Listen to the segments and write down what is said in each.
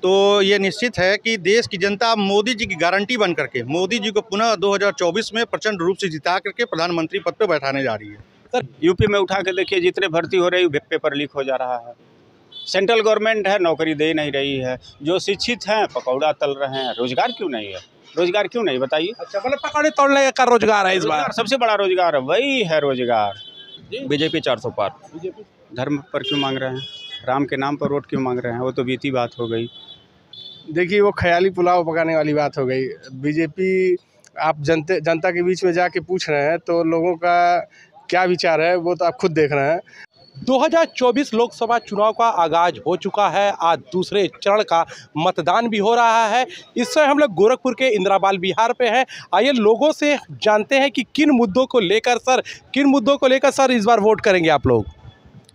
तो ये निश्चित है कि देश की जनता मोदी जी की गारंटी बन करके मोदी जी को पुनः 2024 में प्रचंड रूप से जिता करके प्रधानमंत्री पद पे बैठाने जा रही है। सर यूपी में उठा के देखिए, जितने भर्ती हो रही पेपर लीक हो जा रहा है। सेंट्रल गवर्नमेंट है, नौकरी दे नहीं रही है। जो शिक्षित हैं पकौड़ा तल रहे हैं। रोजगार क्यों नहीं है? रोजगार क्यों नहीं बताइए? अच्छा, मतलब पकौड़े तोड़ने का रोजगार है इस बार। सबसे बड़ा रोजगार है, वही है रोजगार। बीजेपी 400 पार। धर्म पर क्यों मांग रहे हैं? राम के नाम पर वोट क्यों मांग रहे हैं? वो तो बीती बात हो गई। देखिए, वो ख्याली पुलाव पकाने वाली बात हो गई। बीजेपी आप जनता के बीच में जाके पूछ रहे हैं तो लोगों का क्या विचार है वो तो आप खुद देख रहे हैं। 2024 लोकसभा चुनाव का आगाज हो चुका है। आज दूसरे चरण का मतदान भी हो रहा है। इस समय हम लोग गोरखपुर के इंदिराबाल विहार पे हैं। आइए लोगों से जानते हैं कि किन मुद्दों को लेकर सर इस बार वोट करेंगे आप लोग।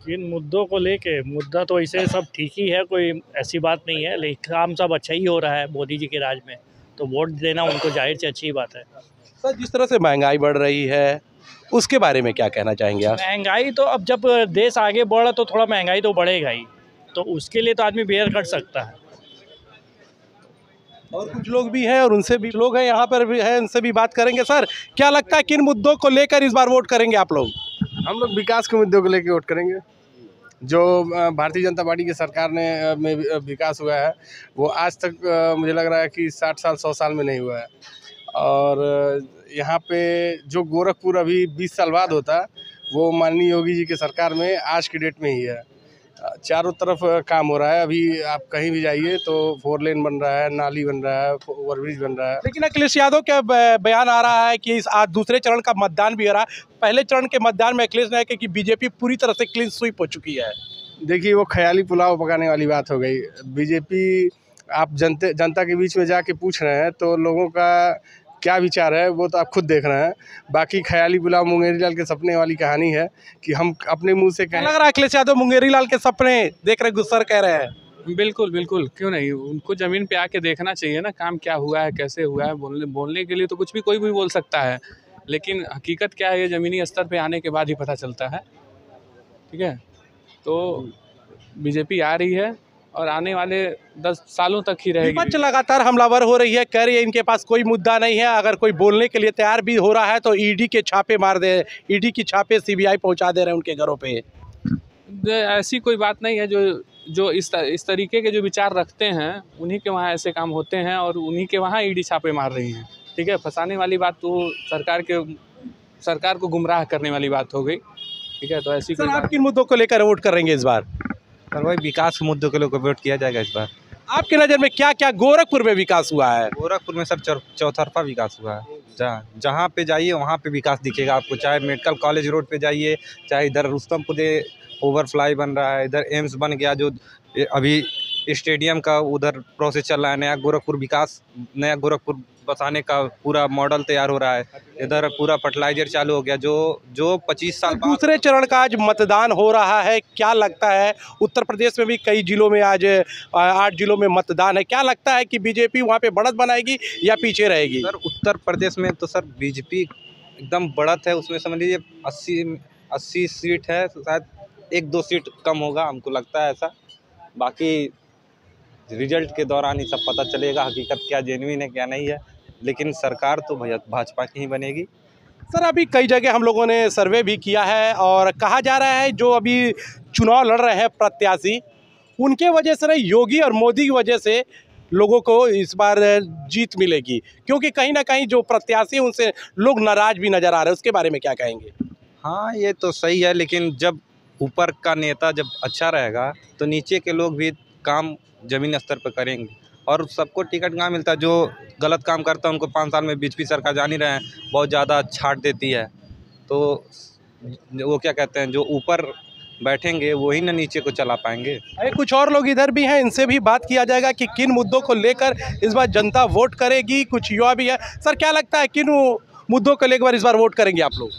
किन मुद्दों को लेके? मुद्दा तो ऐसे सब ठीक ही है, कोई ऐसी बात नहीं है, लेकिन काम सब अच्छा ही हो रहा है मोदी जी के राज में, तो वोट देना उनको जाहिर से अच्छी बात है। सर, जिस तरह से महंगाई बढ़ रही है उसके बारे में क्या कहना चाहेंगे आप? महंगाई तो अब जब देश आगे बढ़ रहा तो थोड़ा महंगाई तो बढ़ेगा ही, तो उसके लिए तो आदमी बेयर कर सकता है। और कुछ लोग भी हैं और उनसे भी लोग हैं यहाँ पर भी हैं, उनसे भी बात करेंगे। सर, क्या लगता है किन मुद्दों को लेकर इस बार वोट करेंगे आप लोग? हम लोग विकास के मुद्दों को लेकर वोट करेंगे। जो भारतीय जनता पार्टी की सरकार में विकास हुआ है वो आज तक मुझे लग रहा है कि 60 साल 100 साल में नहीं हुआ है। और यहाँ पे जो गोरखपुर अभी 20 साल बाद होता वो माननीय योगी जी की सरकार में आज की डेट में ही है। चारों तरफ काम हो रहा है। अभी आप कहीं भी जाइए तो 4 लेन बन रहा है, नाली बन रहा है, ओवरब्रिज बन रहा है। लेकिन अखिलेश यादव का बयान आ रहा है कि आज दूसरे चरण का मतदान भी हो रहा है। पहले चरण के मतदान में अखिलेश ने कहा कि बीजेपी पूरी तरह से क्लीन स्वीप हो चुकी है। देखिए, वो ख्याली पुलाव पकाने वाली बात हो गई। बीजेपी आप जनता के बीच में जाके पूछ रहे हैं तो लोगों का क्या विचार है वो तो आप खुद देख रहे हैं। बाकी ख्याली पुलाव मुंगेरी लाल के सपने वाली कहानी है कि हम अपने मुंह से कहें। लग रहा है अखिलेश यादव मुंगेरी लाल के सपने देख रहे, गुस्सा कह रहे हैं। बिल्कुल बिल्कुल, क्यों नहीं, उनको ज़मीन पे आके देखना चाहिए ना, काम क्या हुआ है, कैसे हुआ है। बोलने के लिए तो कुछ भी कोई भी बोल सकता है, लेकिन हकीकत क्या है ये ज़मीनी स्तर पे आने के बाद ही पता चलता है। ठीक है, तो बीजेपी आ रही है और आने वाले 10 सालों तक ही रहेगी। विपक्ष लगातार हमलावर हो रही है, कह रही है इनके पास कोई मुद्दा नहीं है। अगर कोई बोलने के लिए तैयार भी हो रहा है तो ईडी के छापे मार दे, ईडी की छापे सीबीआई पहुंचा दे रहे हैं उनके घरों पे। ऐसी कोई बात नहीं है। जो इस तरीके के जो विचार रखते हैं उन्हीं के वहाँ ऐसे काम होते हैं और उन्हीं के वहाँ ईडी छापे मार रही हैं। ठीक है, फंसाने वाली बात तो सरकार को गुमराह करने वाली बात हो गई। ठीक है, तो ऐसी सर, आप किन मुद्दों को लेकर वोट करेंगे इस बार? सर, वही विकास के मुद्दों के लेकर वोट किया जाएगा इस बार। आपकी नज़र में क्या क्या गोरखपुर में विकास हुआ है? गोरखपुर में सर चौतरफा विकास हुआ है। जहाँ पे जाइए वहाँ पे विकास दिखेगा आपको। चाहे मेडिकल कॉलेज रोड पे जाइए, चाहे इधर रुस्तमपुर ओवरफ्लाई बन रहा है, इधर एम्स बन गया, जो अभी स्टेडियम का उधर प्रोसेस चल रहा है। नया गोरखपुर बसाने का पूरा मॉडल तैयार हो रहा है। इधर पूरा फर्टिलाइजर चालू हो गया। जो 25 साल बाद दूसरे चरण का आज मतदान हो रहा है। क्या लगता है, उत्तर प्रदेश में भी कई जिलों में आज 8 जिलों में मतदान है, क्या लगता है कि बीजेपी वहाँ पे बढ़त बनाएगी या पीछे रहेगी? सर, उत्तर प्रदेश में तो सर बीजेपी एकदम बढ़त है। उसमें समझ लीजिए 80 सीट है, शायद 1-2 सीट कम होगा, हमको लगता है ऐसा। बाकी रिजल्ट के दौरान ही सब पता चलेगा हकीकत क्या जेन्युइन है क्या नहीं है, लेकिन सरकार तो भाजपा की ही बनेगी। सर, अभी कई जगह हम लोगों ने सर्वे भी किया है और कहा जा रहा है जो अभी चुनाव लड़ रहे हैं प्रत्याशी, उनके वजह से नहीं, योगी और मोदी की वजह से लोगों को इस बार जीत मिलेगी, क्योंकि कहीं ना कहीं जो प्रत्याशी हैं उनसे लोग नाराज भी नज़र आ रहे हैं। उसके बारे में क्या कहेंगे? हाँ, ये तो सही है, लेकिन जब ऊपर का नेता जब अच्छा रहेगा तो नीचे के लोग भी काम ज़मीनी स्तर पर करेंगे और सबको टिकट कहाँ मिलता है। जो गलत काम करता है उनको 5 साल में बीजेपी सरकार जान ही रहे हैं बहुत ज़्यादा छाट देती है। तो वो क्या कहते हैं, जो ऊपर बैठेंगे वही ना नीचे को चला पाएंगे। अरे कुछ और लोग इधर भी हैं, इनसे भी बात किया जाएगा कि किन मुद्दों को लेकर इस बार जनता वोट करेगी। कुछ युवा भी है। सर, क्या लगता है किन मुद्दों को लेकर इस बार वोट करेंगे आप लोग?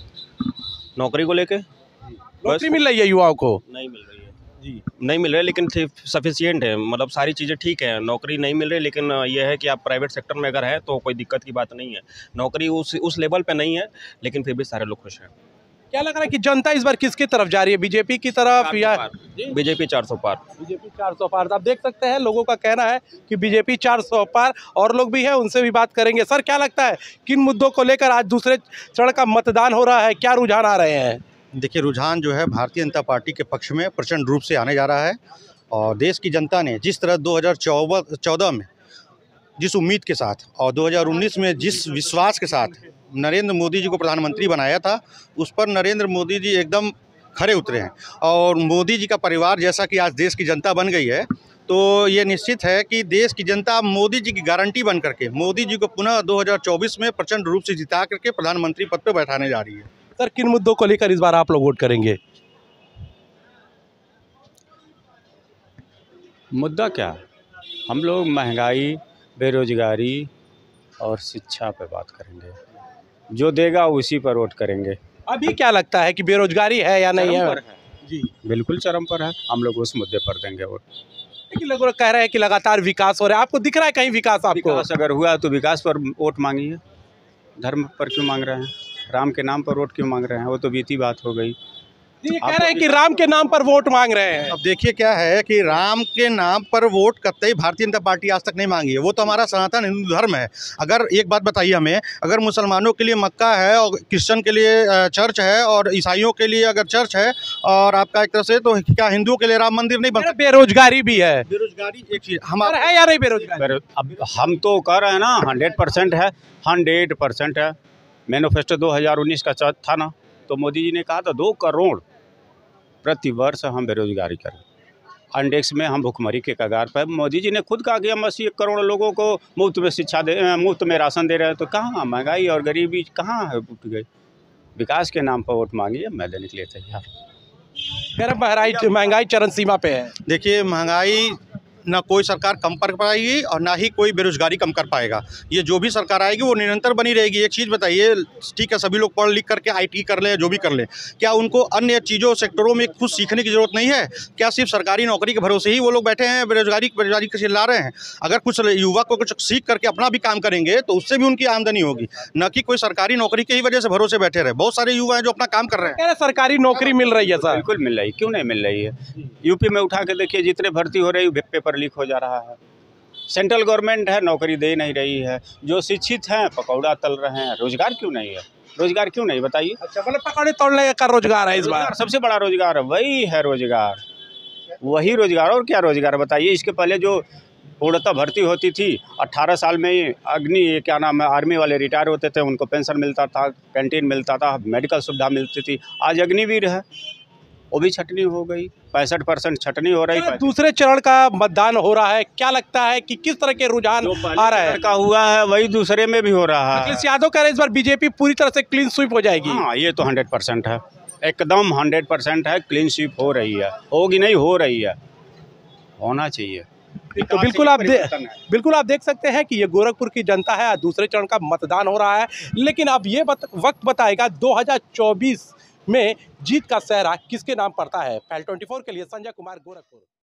नौकरी को लेके नौकरी मिल रही है युवाओं को? नहीं मिल रही है जी, नहीं मिल रही है, लेकिन सफिशिएंट है। मतलब सारी चीज़ें ठीक है, नौकरी नहीं मिल रही, लेकिन यह है कि आप प्राइवेट सेक्टर में अगर है तो कोई दिक्कत की बात नहीं है। नौकरी उस लेवल पे नहीं है, लेकिन फिर भी सारे लोग खुश हैं। क्या लग रहा है कि जनता इस बार किसकी तरफ जा रही है, बीजेपी की तरफ या बीजेपी 400 पार। बीजेपी 400 पार? आप देख सकते हैं लोगों का कहना है कि बीजेपी 400 पार। और लोग भी हैं, उनसे भी बात करेंगे। सर, क्या लगता है किन मुद्दों को लेकर आज दूसरे चरण का मतदान हो रहा है, क्या रुझान आ रहे हैं? देखिए, रुझान जो है भारतीय जनता पार्टी के पक्ष में प्रचंड रूप से आने जा रहा है। और देश की जनता ने जिस तरह 2014 में जिस उम्मीद के साथ और 2019 में जिस विश्वास के साथ नरेंद्र मोदी जी को प्रधानमंत्री बनाया था, उस पर नरेंद्र मोदी जी एकदम खरे उतरे हैं। और मोदी जी का परिवार जैसा कि आज देश की जनता बन गई है, तो ये निश्चित है कि देश की जनता मोदी जी की गारंटी बन करके मोदी जी को पुनः 2024 में प्रचंड रूप से जिता करके प्रधानमंत्री पद पर बैठाने जा रही है। सर, किन मुद्दों को लेकर इस बार आप लोग वोट करेंगे? मुद्दा क्या, हम लोग महंगाई, बेरोजगारी और शिक्षा पे बात करेंगे। जो देगा उसी पर वोट करेंगे। अभी क्या लगता है कि बेरोजगारी है या नहीं है? जी, बिल्कुल चरम पर है। हम लोग उस मुद्दे पर देंगे वोट। लेकिन लोग कह रहे हैं कि लगातार विकास हो रहा है। आपको दिख रहा है कहीं विकास? आपको विकास अगर हुआ तो विकास पर वोट मांगिए, धर्म पर क्यों मांग रहे हैं? राम के नाम पर वोट क्यों मांग रहे हैं? वो तो बीती बात हो गई। ये कह रहे हैं कि राम के नाम पर वोट मांग रहे हैं। अब देखिए क्या है कि राम के नाम पर वोट कतई भारतीय जनता पार्टी आज तक नहीं मांगी है। वो तो हमारा सनातन हिंदू धर्म है। अगर एक बात बताइए हमें, अगर मुसलमानों के लिए मक्का है और क्रिश्चियन के लिए चर्च है और ईसाइयों के लिए अगर चर्च है और आपका एक तरह से, तो क्या हिंदुओं के लिए राम मंदिर नहीं बन सकता? बेरोजगारी भी है। बेरोजगारी एक चीज हमारा है या नहीं बेरोजगारी? अब हम तो कह रहे हैं ना 100% है, 100% है। मैनिफेस्टो 2019 का था ना, तो मोदी जी ने कहा था 2 करोड़ प्रति वर्ष हम बेरोजगारी करें। इंडेक्स में हम भुखमरी के कगार पर। मोदी जी ने खुद कहा कि हम 80 करोड़ लोगों को मुफ्त में शिक्षा दे, मुफ्त में राशन दे रहे हैं। तो कहाँ महंगाई और गरीबी कहाँ है उठ गई? विकास के नाम पर वोट मांगिए, मैं देने के लिए तैयार। महंगाई चरम सीमा पे है। देखिए, महंगाई ना कोई सरकार कम कर पाएगी और ना ही कोई बेरोजगारी कम कर पाएगा। ये जो भी सरकार आएगी वो निरंतर बनी रहेगी। एक चीज़ बताइए, ठीक है सभी लोग पढ़ लिख करके आईटी कर ले, जो भी कर ले, क्या उनको अन्य चीज़ों सेक्टरों में कुछ सीखने की ज़रूरत नहीं है? क्या सिर्फ सरकारी नौकरी के भरोसे ही वो लोग बैठे हैं, बेरोजगारी के चिल्ला रहे हैं? अगर कुछ युवा को कुछ सीख करके अपना भी काम करेंगे तो उससे भी उनकी आमदनी होगी, न कि कोई सरकारी नौकरी की ही वजह से भरोसे बैठे रहे। बहुत सारे युवा हैं जो अपना काम कर रहे हैं। सरकारी नौकरी मिल रही है सर? बिल्कुल मिल रही है, क्यों नहीं मिल रही है? यूपी में उठा के देखिए, जितने भर्ती हो रही है पेपर लीक हो जा रहा है। सेंट्रल गवर्नमेंट है, नौकरी दे नहीं रही है। जो शिक्षित हैं पकौड़ा तल रहे हैं। रोजगार क्यों नहीं है? रोजगार क्यों नहीं बताइए? अच्छा, मतलब पकौड़े तोड़ने का रोजगार है इस बार? सबसे बड़ा रोजगार है, वही है रोजगार, वही रोजगार। और क्या रोजगार बताइए? इसके पहले जो पूर्णतः भर्ती होती थी 18 साल में ही अग्नि, क्या नाम है, आर्मी वाले रिटायर होते थे, उनको पेंशन मिलता था, कैंटीन मिलता था, मेडिकल सुविधा मिलती थी। आज अग्निवीर है, वो भी छटनी हो गई। 65% छटनी हो रही है। दूसरे चरण का मतदान हो रहा है, क्या लगता है कि किस तरह के रुझान आ रहा है? का हुआ है वही दूसरे में भी हो रहा है। अखिलेश यादव कह रहे हैं इस बार बीजेपी पूरी तरह से क्लीन स्वीप हो जाएगी। हाँ, ये तो 100% है, एकदम 100% है। क्लीन स्वीप हो रही है, होगी नहीं, हो रही है, होना चाहिए। तो बिल्कुल आप देख सकते हैं कि ये गोरखपुर की जनता है। दूसरे चरण का मतदान हो रहा है, लेकिन अब ये वक्त बताएगा 2024 में जीत का सेहरा किसके नाम पड़ता है। पहल 24 के लिए संजय कुमार, गोरखपुर।